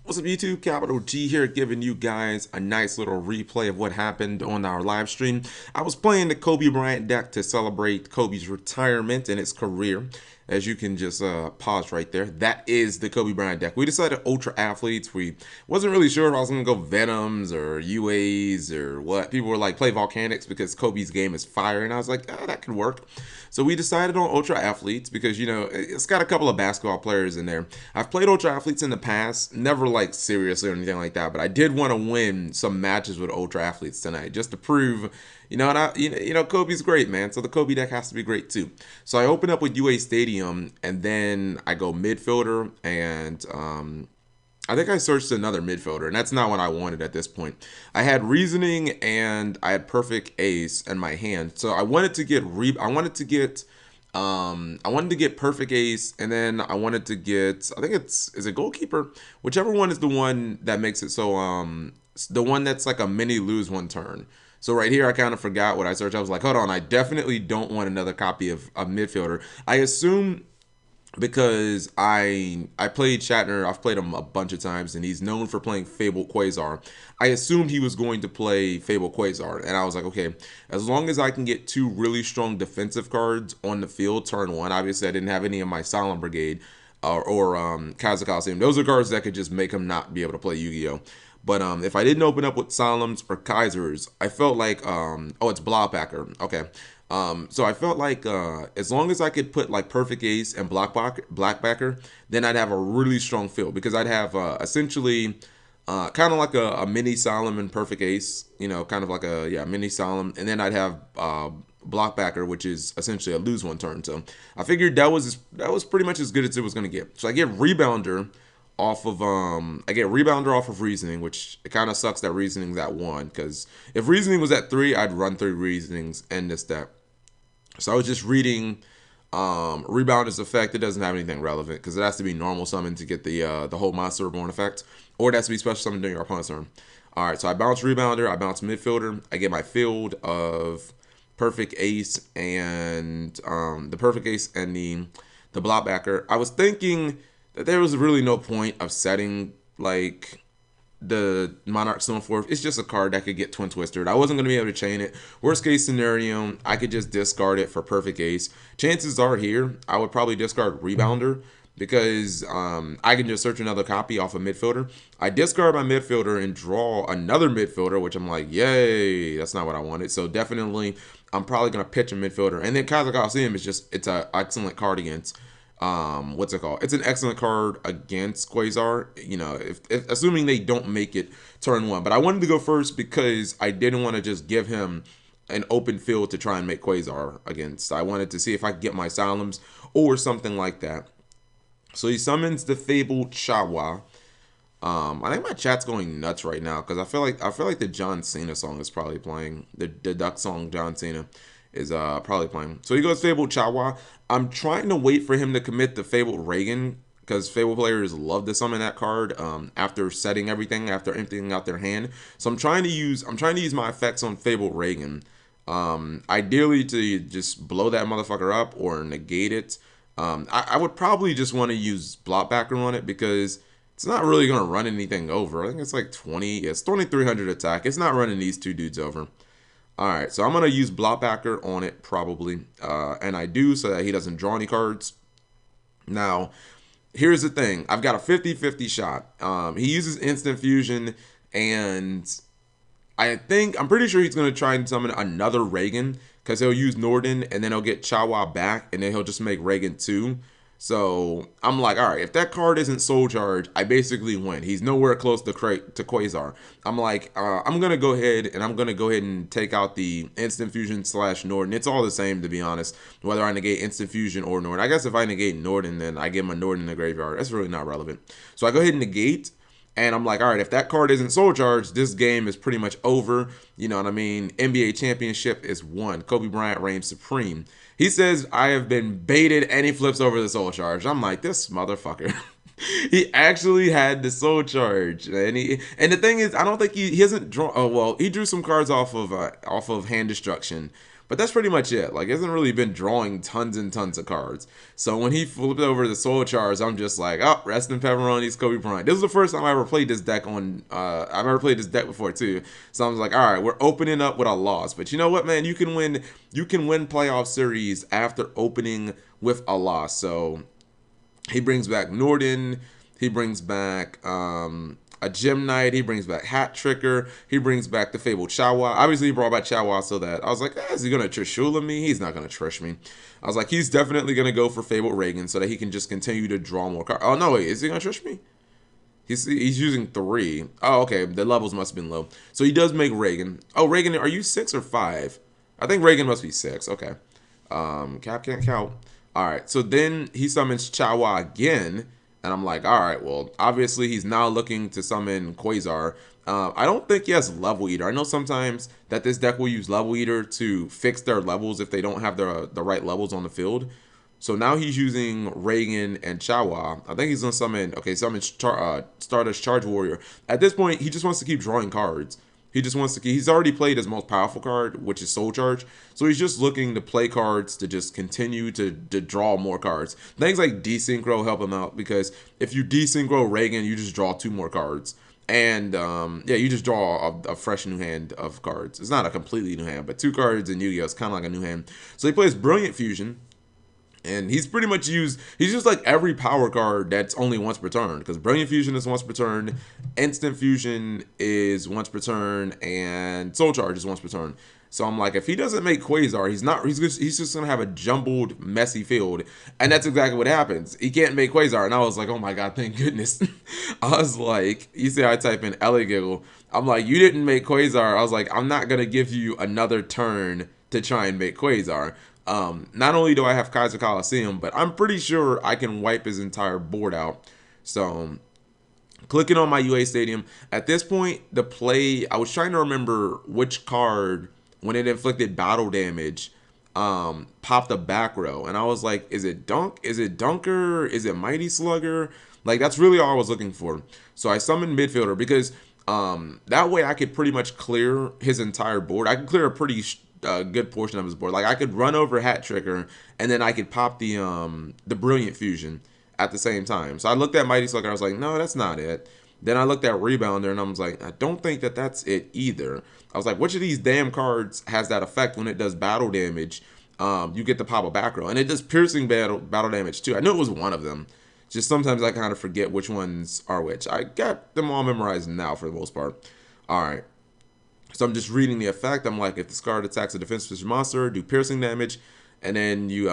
What's up, YouTube? Capital G here, giving you guys a nice little replay of what happened on our live stream. I was playing the Kobe Bryant deck to celebrate Kobe's retirement and his career. As you can just pause right there, that is the Kobe Bryant deck. We decided Ultra Athletes. We wasn't really sure if I was going to go Venoms or UAs or what. People were like, play Volcanics because Kobe's game is fire. And I was like, oh, that could work. So we decided on Ultra Athletes because, you know, it's got a couple of basketball players in there. I've played Ultra Athletes in the past, never like seriously or anything like that, but I did want to win some matches with Ultra Athletes tonight just to prove, you know, Kobe's great, man. So the Kobe deck has to be great too. So I open up with UA Stadium and then I go midfielder and I think I searched another midfielder, and that's not what I wanted at this point. I had reasoning and I had perfect ace in my hand, so I wanted to get I wanted to get perfect ace, and then I wanted to get, I think is it goalkeeper, whichever one is the one that makes it so the one that's like a mini lose one turn. So right here, I kind of forgot what I searched. I was like, hold on, I definitely don't want another copy of a midfielder. I assume because I played Shatner, I've played him a bunch of times, and he's known for playing Fable Quasar. I assumed he was going to play Fable Quasar, and I was like, okay, as long as I can get two really strong defensive cards on the field turn one. Obviously, I didn't have any of my Solemn Brigade or Kazakh. Those are cards that could just make him not be able to play Yu-Gi-Oh! But if I didn't open up with Solemns or Kaisers, I felt like, oh, it's Blaupacker. Okay. So I felt like as long as I could put like Perfect Ace and Blackbacker, then I'd have a really strong field because I'd have essentially kind of like a mini Solemn and Perfect Ace, you know, kind of like a mini Solemn, and then I'd have Blockbacker, which is essentially a lose one turn. So I figured that was pretty much as good as it was gonna get. So I get Rebounder off of Reasoning, which it kind of sucks that Reasoning's at 1, because if Reasoning was at 3, I'd run 3 Reasonings in this deck. So I was just reading Rebounder's effect. It doesn't have anything relevant because it has to be normal summon to get the whole Monster Reborn effect, or it has to be special summon during your opponent's turn. All right, so I bounce Rebounder, I bounce Midfielder, I get my field of Perfect Ace and the Perfect Ace and the Blockbacker. I was thinking that there was really no point of setting like the Monarch Stoneforth. It's just a card that could get Twin Twistered. I wasn't going to be able to chain it. Worst case scenario, I could just discard it for Perfect Ace. Chances are here, I would probably discard Rebounder because I can just search another copy off a midfielder. I discard my midfielder and draw another midfielder, which I'm like, yay, that's not what I wanted. So definitely, I'm probably going to pitch a midfielder. And then Kazakh is just, it's an excellent card against what's it called? It's an excellent card against Quasar. You know, if assuming they don't make it turn 1. But I wanted to go first because I didn't want to just give him an open field to try and make Quasar against. I wanted to see if I could get my Solemns or something like that. So he summons the Fabled Chawa. I think my chat's going nuts right now because I feel like the John Cena song is probably playing. The duck song John Cena is probably playing. So he goes Fabled Chawa. I'm trying to wait for him to commit the Fabled Reagan because Fable players love to summon that card after setting everything, after emptying out their hand. So I'm trying to use my effects on Fabled Reagan. Ideally to just blow that motherfucker up or negate it. I would probably just want to use Blockbacker on it because it's not really going to run anything over. I think it's like 2300 attack. It's not running these two dudes over. Alright, so I'm going to use Blockbacker on it probably, and I do so that he doesn't draw any cards. Now, here's the thing. I've got a 50-50 shot. He uses Instant Fusion, and I'm pretty sure he's going to try and summon another Reagan, because he'll use Norden, and then he'll get Chawa back, and then he'll just make Reagan 2. So I'm like, all right, if that card isn't Soul Charge, I basically win. He's nowhere close to Quasar. I'm like, I'm going to go ahead and take out the Instant Fusion / Norden. It's all the same, to be honest, whether I negate Instant Fusion or Norden. I guess if I negate Norden, then I give him a Norden in the graveyard. That's really not relevant. So I go ahead and negate. And I'm like, all right, if that card isn't Soul Charge, this game is pretty much over. You know what I mean? NBA championship is won. Kobe Bryant reigns supreme. He says, I have been baited, and he flips over the Soul Charge. I'm like, this motherfucker. He actually had the Soul Charge. And the thing is, I don't think he hasn't drawn. Oh, well, he drew some cards off of hand destruction. But that's pretty much it. Like, he hasn't really been drawing tons and tons of cards. So when he flipped over the Soul Charge, I'm just like, oh, rest in pepperonis, Kobe Bryant. This is the first time I ever played this deck on. I've never played this deck before too. So I was like, all right, we're opening up with a loss. But you know what, man? You can win. You can win playoff series after opening with a loss. So he brings back Norden. He brings back a Gem Knight. He brings back Hat Tricker. He brings back the Fabled Chawa. Obviously, he brought back Chawa so that I was like, is he going to Trishula me? He's not going to Trish me. I was like, he's definitely going to go for Fabled Reagan so that he can just continue to draw more cards. Oh, no, wait. Is he going to Trish me? He's using 3. Oh, okay. The levels must have been low. So he does make Reagan. Oh, Reagan, are you 6 or 5? I think Reagan must be 6. Okay. Cap can't count. All right. So then he summons Chawa again. And I'm like, all right, well, obviously he's now looking to summon Quasar. I don't think he has Level Eater. I know sometimes that this deck will use Level Eater to fix their levels if they don't have the right levels on the field. So now he's using Reagan and Chawa. I think he's going to summon, okay, summon Stardust Charge Warrior. At this point, he just wants to keep drawing cards. He just wants to keep, he's already played his most powerful card, which is Soul Charge. So he's just looking to play cards to just continue to draw more cards. Things like Desynchro help him out because if you Desynchro Reagan, you just draw 2 more cards. And yeah, you just draw a fresh new hand of cards. It's not a completely new hand, but 2 cards in Yu-Gi-Oh! Is kind of like a new hand. So he plays Brilliant Fusion. And he's pretty much he's used like every power card that's only once per turn. Because Brilliant Fusion is once per turn, Instant Fusion is once per turn, and Soul Charge is once per turn. So I'm like, if he doesn't make Quasar, he's just gonna have a jumbled, messy field. And that's exactly what happens. He can't make Quasar. And I was like, oh my god, thank goodness. I was like, you see I type in Yugioh. I'm like, you didn't make Quasar. I was like, I'm not gonna give you another turn to try and make Quasar. Not only do I have Kaiser Coliseum, but I'm pretty sure I can wipe his entire board out. So, clicking on my UA Stadium. At this point, the play, I was trying to remember which card, when it inflicted battle damage, popped a back row. And I was like, is it Dunk? Is it Dunker? Is it Mighty Slugger? Like, that's really all I was looking for. So I summoned Midfielder because that way I could pretty much clear his entire board. I could clear a pretty good portion of his board. Like I could run over Hat Tricker and then I could pop the Brilliant Fusion at the same time. So I looked at Mighty Slugger. I was like, no, that's not it. Then I looked at Rebounder and I was like, I don't think that that's it either. I was like, which of these damn cards has that effect when it does battle damage? You get the pop a back row, and it does piercing battle damage too. I knew it was one of them. Just sometimes I kind of forget which ones are which. I got them all memorized now for the most part. All right. So I'm just reading the effect. I'm like, if this card attacks a defensive monster, do piercing damage, and then you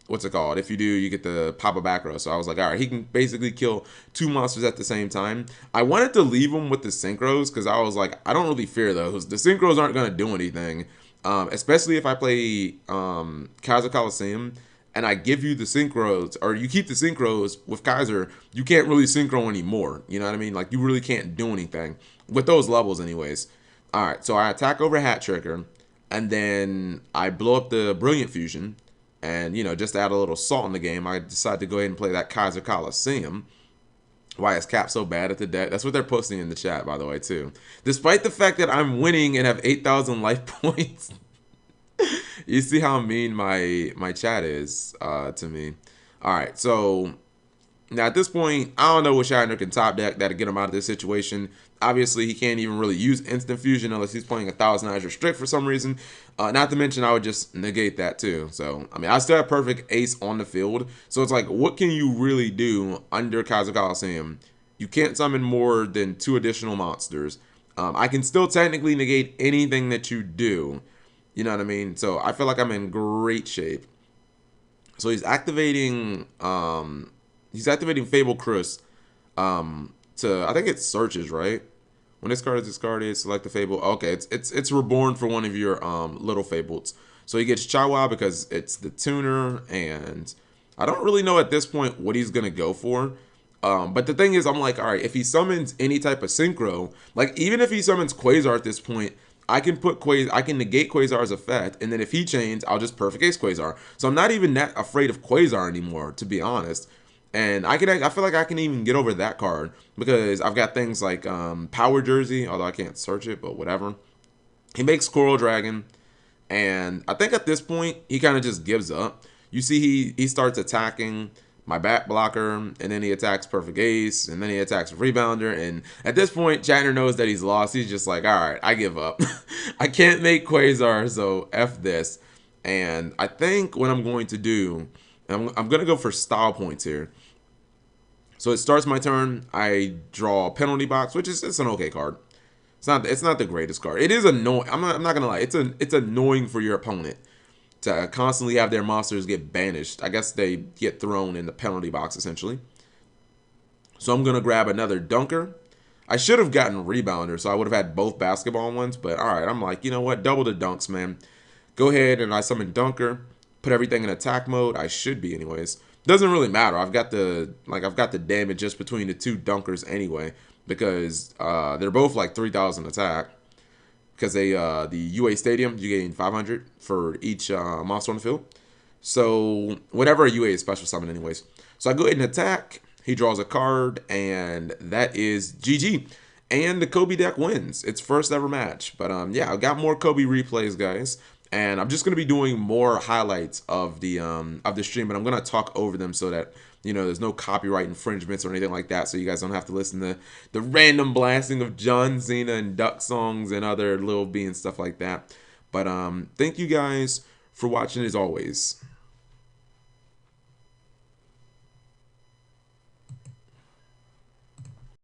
what's it called? If you do, you get the pop a back row. So I was like, all right, he can basically kill 2 monsters at the same time. I wanted to leave him with the synchros because I was like, I don't really fear those. The synchros aren't gonna do anything, especially if I play Kaiser Coliseum and I give you the synchros, or you keep the synchros with Kaiser. You can't really synchro anymore. You know what I mean? Like you really can't do anything with those levels, anyways. All right, so I attack over Hat Tricker, and then I blow up the Brilliant Fusion, and, you know, just to add a little salt in the game, I decide to go ahead and play that Kaiser Coliseum. Why is Cap so bad at the deck? That's what they're posting in the chat, by the way, too. Despite the fact that I'm winning and have 8,000 life points. You see how mean my chat is to me. All right, so now at this point, I don't know what Shiner can top deck that'll get him out of this situation. Obviously, he can't even really use Instant Fusion unless he's playing 1,000 Eyes Restrict for some reason. Not to mention, I would just negate that too. So, I mean, I still have perfect ace on the field. So, it's like, what can you really do under Kaiser Coliseum? You can't summon more than 2 additional monsters. I can still technically negate anything that you do. You know what I mean? So, I feel like I'm in great shape. So, he's activating Fable Chris to, I think it's searches, right? When this card is discarded, select the Fable. Okay, it's reborn for one of your little Fables. So he gets Chawa because it's the tuner, and I don't really know at this point what he's gonna go for. But the thing is, I'm like, all right, if he summons any type of synchro, like even if he summons Quasar at this point, I can negate Quasar's effect, and then if he chains, I'll just perfect ace Quasar. So I'm not even that afraid of Quasar anymore, to be honest. And I feel like I can even get over that card because I've got things like Power Jersey, although I can't search it, but whatever. He makes Coral Dragon, And I think at this point, he kind of just gives up. You see, he starts attacking my back blocker, and then he attacks Perfect Ace, and then he attacks Rebounder. And at this point, Chandler knows that he's lost. He's just like, all right, I give up. I can't make Quasar, so F this. And I think what I'm going to do, I'm going to go for style points here. So it starts my turn. I draw a penalty box, which is it's an okay card. It's not the greatest card. It is annoying. I'm not gonna lie. It's annoying for your opponent to constantly have their monsters get banished. I guess they get thrown in the penalty box essentially. So I'm gonna grab another dunker. I should have gotten rebounder, so I would have had both basketball ones. But all right, I'm like, you know what? Double the dunks, man. Go ahead and I summon dunker. Put everything in attack mode. I should be anyways. Doesn't really matter. I've got the damage just between the two dunkers anyway, because they're both like 3,000 attack. Because the UA Stadium, you gain 500 for each monster on the field. So whatever a UA is special summon anyways. So I go ahead and attack. He draws a card, and that is GG. And the Kobe deck wins. Its first ever match. But yeah, I've got more Kobe replays, guys. And I'm just gonna be doing more highlights of the stream, but I'm gonna talk over them so that there's no copyright infringements or anything like that, so you guys don't have to listen to the random blasting of John Cena and Duck songs and other Lil B and stuff like that. But thank you guys for watching as always.